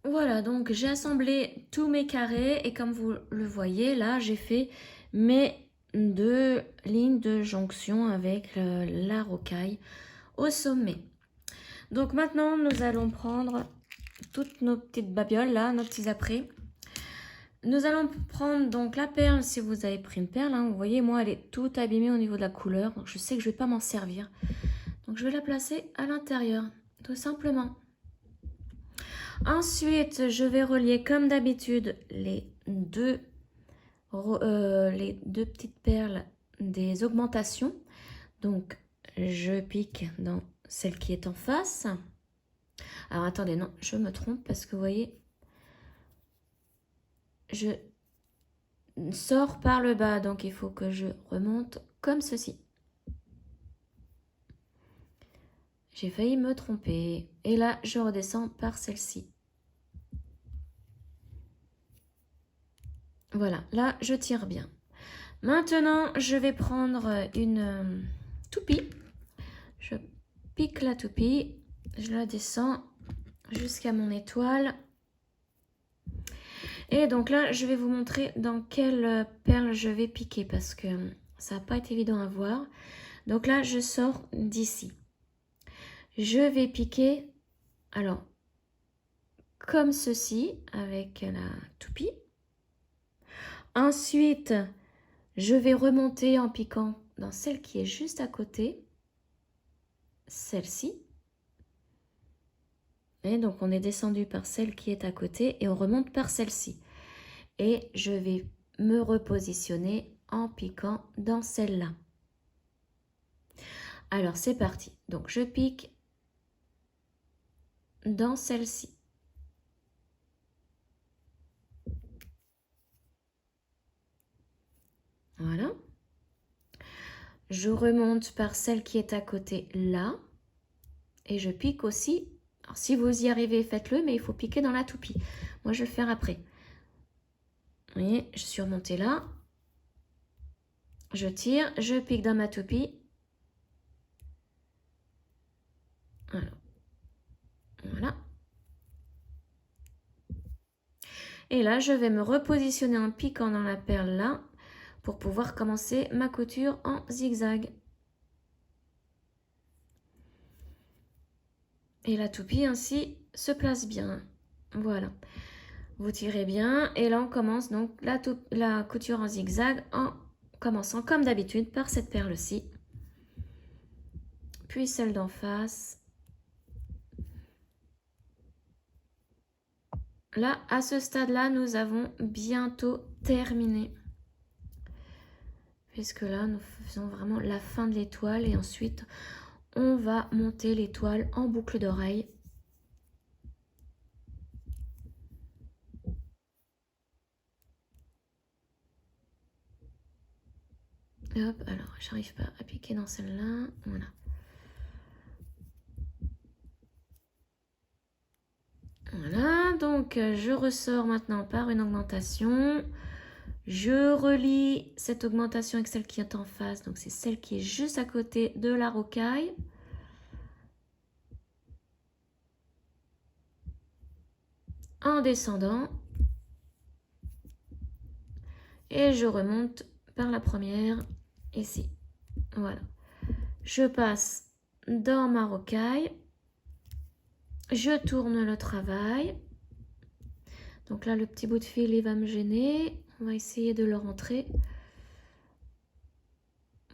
Voilà, donc j'ai assemblé tous mes carrés et comme vous le voyez, là, j'ai fait mes 2 lignes de jonction avec la rocaille au sommet. Donc maintenant, nous allons prendre toutes nos petites babioles là, nos petits apprêts. Nous allons prendre donc la perle, si vous avez pris une perle, hein, vous voyez, moi elle est toute abîmée au niveau de la couleur, donc je sais que je ne vais pas m'en servir. Donc je vais la placer à l'intérieur, tout simplement. Ensuite, je vais relier comme d'habitude les deux petites perles des augmentations. Donc je pique dans celle qui est en face. Alors attendez, non, je me trompe parce que vous voyez, je sors par le bas, donc il faut que je remonte comme ceci. J'ai failli me tromper. Et là, je redescends par celle-ci. Voilà, là, je tire bien. Maintenant, je vais prendre une toupie. Je pique la toupie, je la descends jusqu'à mon étoile. Et donc là, je vais vous montrer dans quelle perle je vais piquer parce que ça n'a pas été évident à voir. Donc là, je sors d'ici. Je vais piquer, alors, comme ceci, avec la toupie. Ensuite, je vais remonter en piquant dans celle qui est juste à côté, celle-ci. Et donc, on est descendu par celle qui est à côté et on remonte par celle-ci. Et je vais me repositionner en piquant dans celle-là. Alors, c'est parti. Donc, je pique dans celle-ci. Voilà. Je remonte par celle qui est à côté là. Et je pique aussi. Alors, si vous y arrivez, faites-le, mais il faut piquer dans la toupie. Moi, je vais le faire après. Vous voyez, je suis remontée là. Je tire, je pique dans ma toupie. Voilà. Voilà. Et là, je vais me repositionner en piquant dans la perle là pour pouvoir commencer ma couture en zigzag. Et la toupie ainsi se place bien. Voilà. Vous tirez bien et là on commence donc la couture en zigzag en commençant comme d'habitude par cette perle-ci. Puis celle d'en face. Là, à ce stade-là, nous avons bientôt terminé. Puisque là, nous faisons vraiment la fin de l'étoile et ensuite, on va monter l'étoile en boucle d'oreille. Hop, alors, j'arrive pas à piquer dans celle-là. Voilà. Voilà, donc je ressors maintenant par une augmentation. Je relie cette augmentation avec celle qui est en face. Donc, c'est celle qui est juste à côté de la rocaille. En descendant. Et je remonte par la première ici. Voilà. Je passe dans ma rocaille. Je tourne le travail. Donc là, le petit bout de fil, il va me gêner. On va essayer de le rentrer.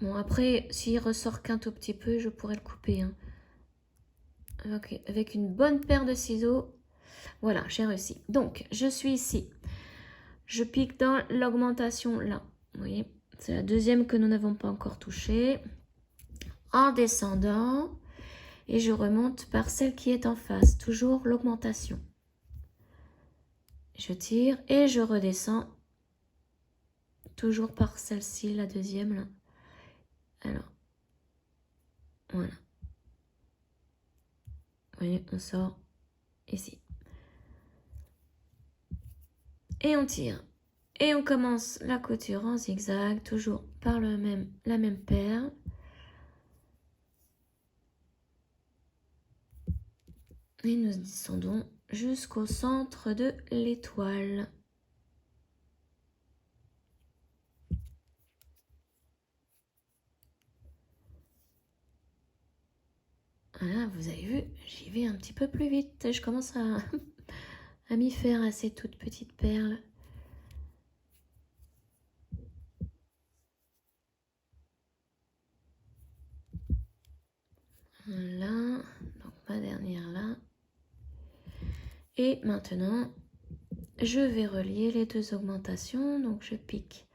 Bon, après, s'il ressort qu'un tout petit peu, je pourrais le couper. Hein. Ok, avec une bonne paire de ciseaux. Voilà, j'ai réussi. Donc, je suis ici. Je pique dans l'augmentation là. Vous voyez, c'est la deuxième que nous n'avons pas encore touchée. En descendant. Et je remonte par celle qui est en face. Toujours l'augmentation. Je tire et je redescends. Toujours par celle-ci, la deuxième là. Alors, voilà. Vous voyez, on sort ici. Et on tire. Et on commence la couture en zigzag, toujours par la même paire. Et nous descendons jusqu'au centre de l'étoile. Voilà, vous avez vu, j'y vais un petit peu plus vite. Je commence à m'y faire à ces toutes petites perles. Voilà, donc ma dernière là. Et maintenant, je vais relier les deux augmentations. Donc je pique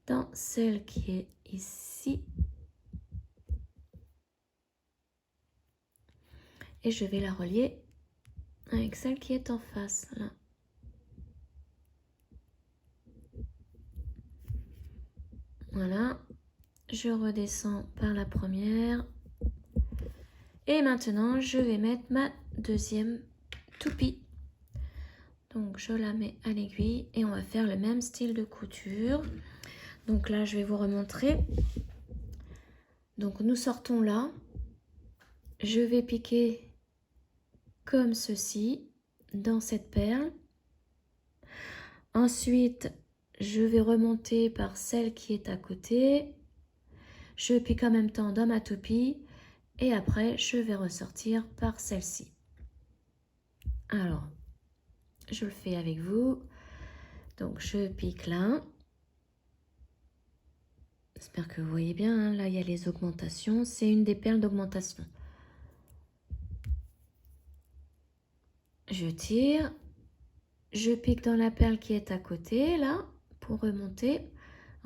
dans celle qui est ici. Et je vais la relier avec celle qui est en face, là. Voilà, je redescends par la première. Et maintenant, je vais mettre ma deuxième toupie. Donc, je la mets à l'aiguille et on va faire le même style de couture. Donc là, je vais vous remontrer. Donc, nous sortons là. Je vais piquer comme ceci dans cette perle. Ensuite, je vais remonter par celle qui est à côté. Je pique en même temps dans ma toupie. Et après, je vais ressortir par celle-ci. Alors, je le fais avec vous. Donc, je pique là. J'espère que vous voyez bien. Hein. Là, il y a les augmentations. C'est une des perles d'augmentation. Je tire. Je pique dans la perle qui est à côté, là, pour remonter.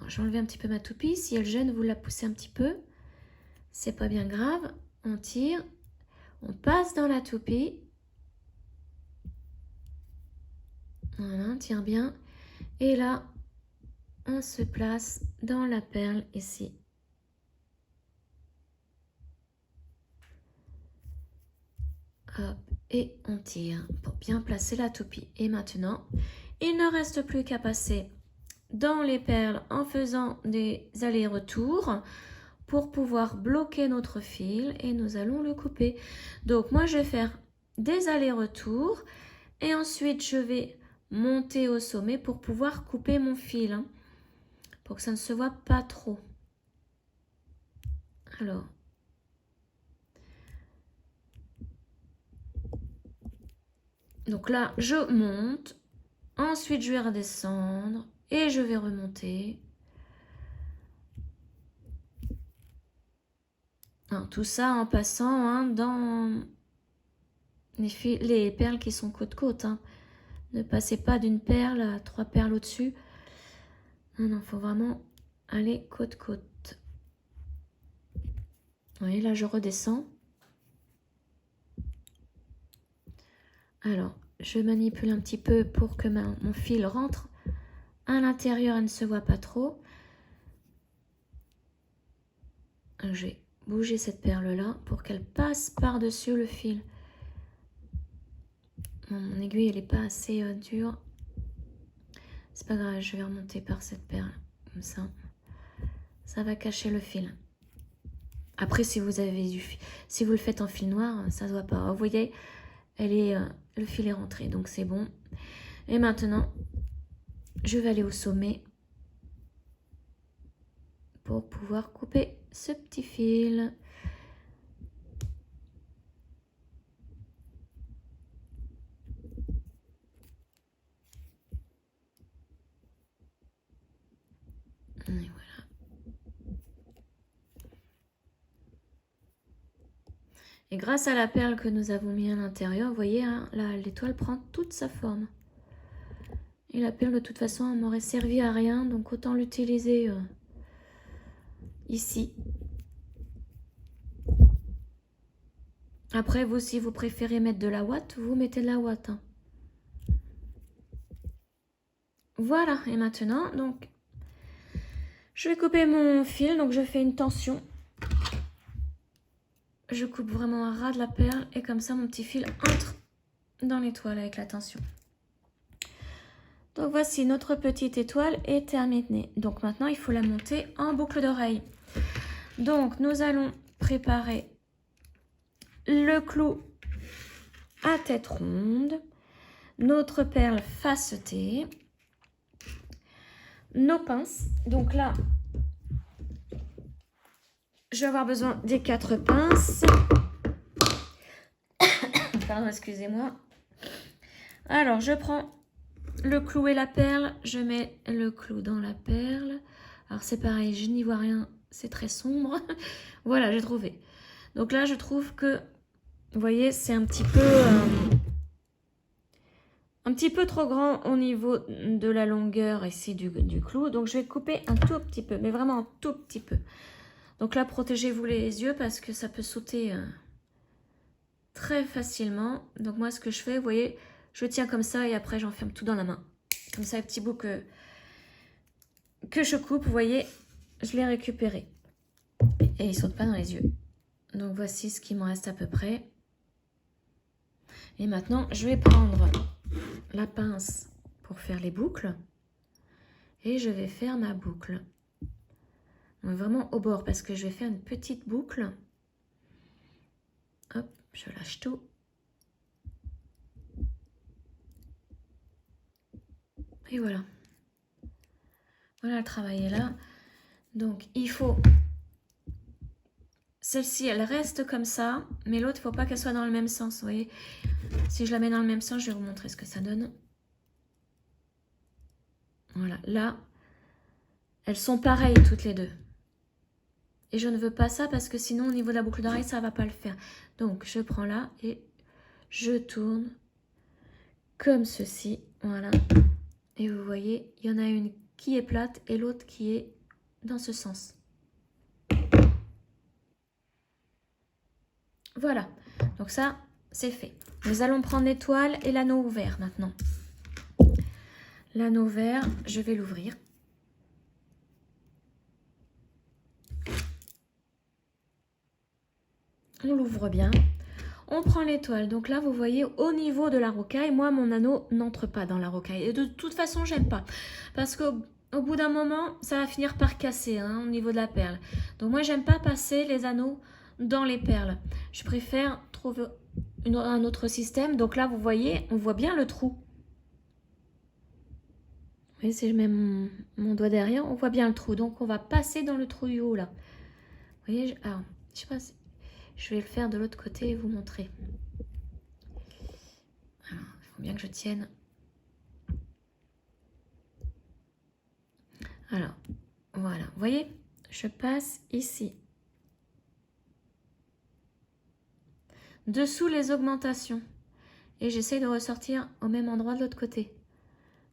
Je vais enlever un petit peu ma toupie. Si elle gêne, vous la poussez un petit peu. C'est pas bien grave. On tire. On passe dans la toupie. Voilà, tire bien. Et là, on se place dans la perle ici. Hop, et on tire pour bien placer la toupie. Et maintenant, il ne reste plus qu'à passer dans les perles en faisant des allers-retours pour pouvoir bloquer notre fil et nous allons le couper. Donc moi je vais faire des allers-retours et ensuite je vais monter au sommet pour pouvoir couper mon fil, hein, pour que ça ne se voit pas trop. Alors, donc là je monte, ensuite je vais redescendre et je vais remonter. Hein, tout ça en passant, hein, dans les perles qui sont côte-côte. Hein. Ne passez pas d'une perle à 3 perles au-dessus. Non, non, faut vraiment aller côte-côte. Oui, là je redescends. Alors, je manipule un petit peu pour que mon fil rentre à l'intérieur et ne se voit pas trop. Je vais bouger cette perle-là pour qu'elle passe par-dessus le fil. Mon aiguille, elle n'est pas assez dure. C'est pas grave, je vais remonter par cette perle, comme ça. Ça va cacher le fil. Après, si vous avez si vous le faites en fil noir, ça ne se voit pas. Vous voyez, le fil est rentré, donc c'est bon. Et maintenant, je vais aller au sommet pour pouvoir couper ce petit fil. Et voilà. Et grâce à la perle que nous avons mis à l'intérieur, vous voyez, hein, l'étoile prend toute sa forme. Et la perle, de toute façon, elle m'aurait servi à rien, donc autant l'utiliser ici. Après, vous, si vous préférez mettre de la ouate, vous mettez de la ouate. Hein. Voilà, et maintenant, donc, je vais couper mon fil, donc je fais une tension. Je coupe vraiment à ras de la perle, et comme ça, mon petit fil entre dans l'étoile avec la tension. Donc voici, notre petite étoile est terminée. Donc maintenant, il faut la monter en boucle d'oreille. Donc, nous allons préparer le clou à tête ronde, notre perle facetée, nos pinces. Donc là, je vais avoir besoin des 4 pinces. Pardon, excusez-moi. Alors, je prends le clou et la perle. Je mets le clou dans la perle. Alors, c'est pareil, je n'y vois rien. C'est très sombre. Voilà, j'ai trouvé. Donc là, je trouve que, vous voyez, c'est un petit peu trop grand au niveau de la longueur ici du clou. Donc, je vais couper un tout petit peu, mais vraiment un tout petit peu. Donc là, protégez-vous les yeux parce que ça peut sauter très facilement. Donc moi, ce que je fais, vous voyez, je tiens comme ça et après, j'enferme tout dans la main. Comme ça, les petits bouts que je coupe, vous voyez, je l'ai récupéré. Et ils ne sautent pas dans les yeux. Donc voici ce qui me reste à peu près. Et maintenant, je vais prendre la pince pour faire les boucles. Et je vais faire ma boucle. Donc vraiment au bord parce que je vais faire une petite boucle. Hop, je lâche tout. Et voilà. Voilà, le travail est là. Donc, il faut... Celle-ci, elle reste comme ça. Mais l'autre, il ne faut pas qu'elle soit dans le même sens. Vous voyez, si je la mets dans le même sens, je vais vous montrer ce que ça donne. Voilà, là, elles sont pareilles toutes les deux. Et je ne veux pas ça parce que sinon, au niveau de la boucle d'oreille, ça ne va pas le faire. Donc, je prends là et je tourne comme ceci. Voilà. Et vous voyez, il y en a une qui est plate et l'autre qui est dans ce sens. Voilà, donc ça, c'est fait. Nous allons prendre l'étoile et l'anneau ouvert maintenant. L'anneau vert, je vais l'ouvrir. On l'ouvre bien. On prend l'étoile. Donc là, vous voyez, au niveau de la rocaille, moi, mon anneau n'entre pas dans la rocaille. Et de toute façon, j'aime pas. Parce qu'au bout d'un moment, ça va finir par casser hein, au niveau de la perle. Donc moi, j'aime pas passer les anneaux dans les perles. Je préfère trouver un autre système. Donc là, vous voyez, on voit bien le trou. Vous voyez, si je mets mon doigt derrière, on voit bien le trou. Donc on va passer dans le trou du haut, là. Vous voyez, alors, je sais pas si... Je vais le faire de l'autre côté et vous montrer. Alors, il faut bien que je tienne. Alors, voilà. Vous voyez, je passe ici. Dessous les augmentations. Et j'essaie de ressortir au même endroit de l'autre côté.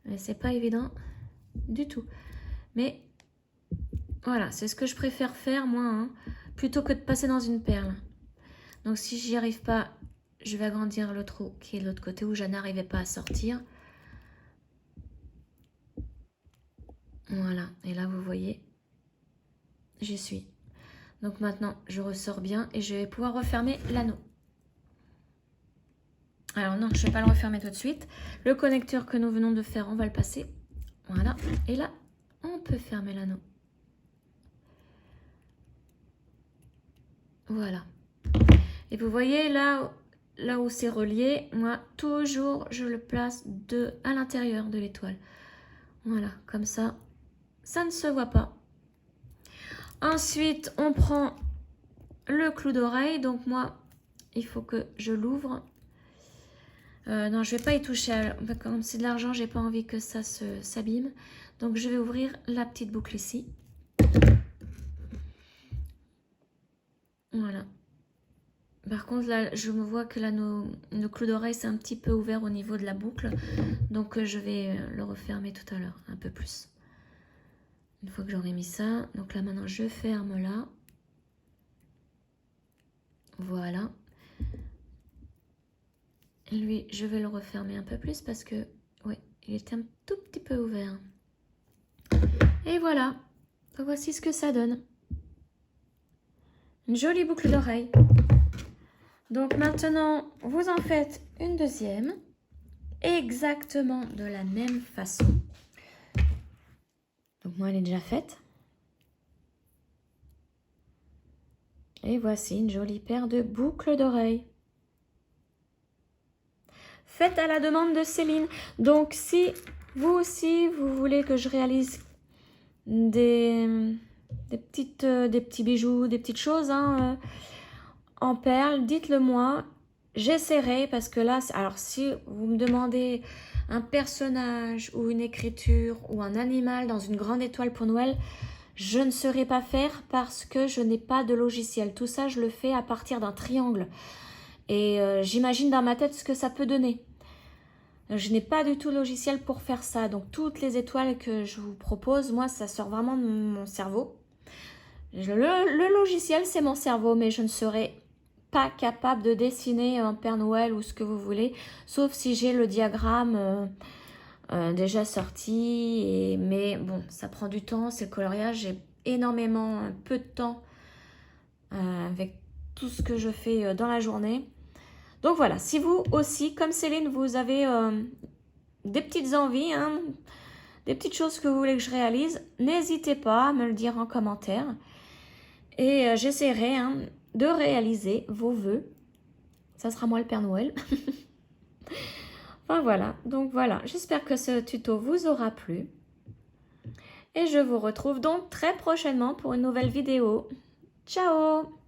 Mais c'est pas évident du tout. Mais voilà, c'est ce que je préfère faire, moi, hein, plutôt que de passer dans une perle. Donc si j'y arrive pas, je vais agrandir le trou qui est de l'autre côté où je n'arrivais pas à sortir. Voilà, et là vous voyez, j'y suis. Donc maintenant, je ressors bien et je vais pouvoir refermer l'anneau. Alors non, je ne vais pas le refermer tout de suite. Le connecteur que nous venons de faire, on va le passer. Voilà, et là, on peut fermer l'anneau. Voilà. Et vous voyez là où c'est relié, moi toujours je le place à l'intérieur de l'étoile. Voilà, comme ça, ça ne se voit pas. Ensuite, on prend le clou d'oreille. Donc moi, il faut que je l'ouvre. Non, je ne vais pas y toucher. Comme c'est de l'argent, j'ai pas envie que ça s'abîme. Donc je vais ouvrir la petite boucle ici. Voilà. Par contre, là, je me vois que là, nos clous d'oreille, c'est un petit peu ouvert au niveau de la boucle. Donc, je vais le refermer tout à l'heure, un peu plus. Une fois que j'aurai mis ça. Donc là, maintenant, je ferme là. Voilà. Lui, je vais le refermer un peu plus parce que, oui, il était un tout petit peu ouvert. Et voilà. Voici ce que ça donne. Une jolie boucle d'oreille. Donc maintenant, vous en faites une deuxième, exactement de la même façon. Donc moi, elle est déjà faite. Et voici une jolie paire de boucles d'oreilles. Faites à la demande de Céline. Donc si vous aussi, vous voulez que je réalise des petits bijoux, des petites choses, hein, en perles, dites-le moi, j'essaierai parce que là, alors si vous me demandez un personnage ou une écriture ou un animal dans une grande étoile pour Noël, je ne saurais pas faire parce que je n'ai pas de logiciel. Tout ça, je le fais à partir d'un triangle et j'imagine dans ma tête ce que ça peut donner. Je n'ai pas du tout de logiciel pour faire ça, donc toutes les étoiles que je vous propose, moi, ça sort vraiment de mon cerveau. Le logiciel, c'est mon cerveau, mais je ne serais pas capable de dessiner un Père Noël ou ce que vous voulez, sauf si j'ai le diagramme déjà sorti. Mais bon, ça prend du temps, c'est le coloriage, j'ai énormément, peu de temps avec tout ce que je fais dans la journée. Donc voilà, si vous aussi, comme Céline, vous avez des petites envies, hein, des petites choses que vous voulez que je réalise, n'hésitez pas à me le dire en commentaire. Et j'essaierai de réaliser vos vœux. Ça sera moi le Père Noël. Enfin voilà, donc voilà, j'espère que ce tuto vous aura plu. Et je vous retrouve donc très prochainement pour une nouvelle vidéo. Ciao!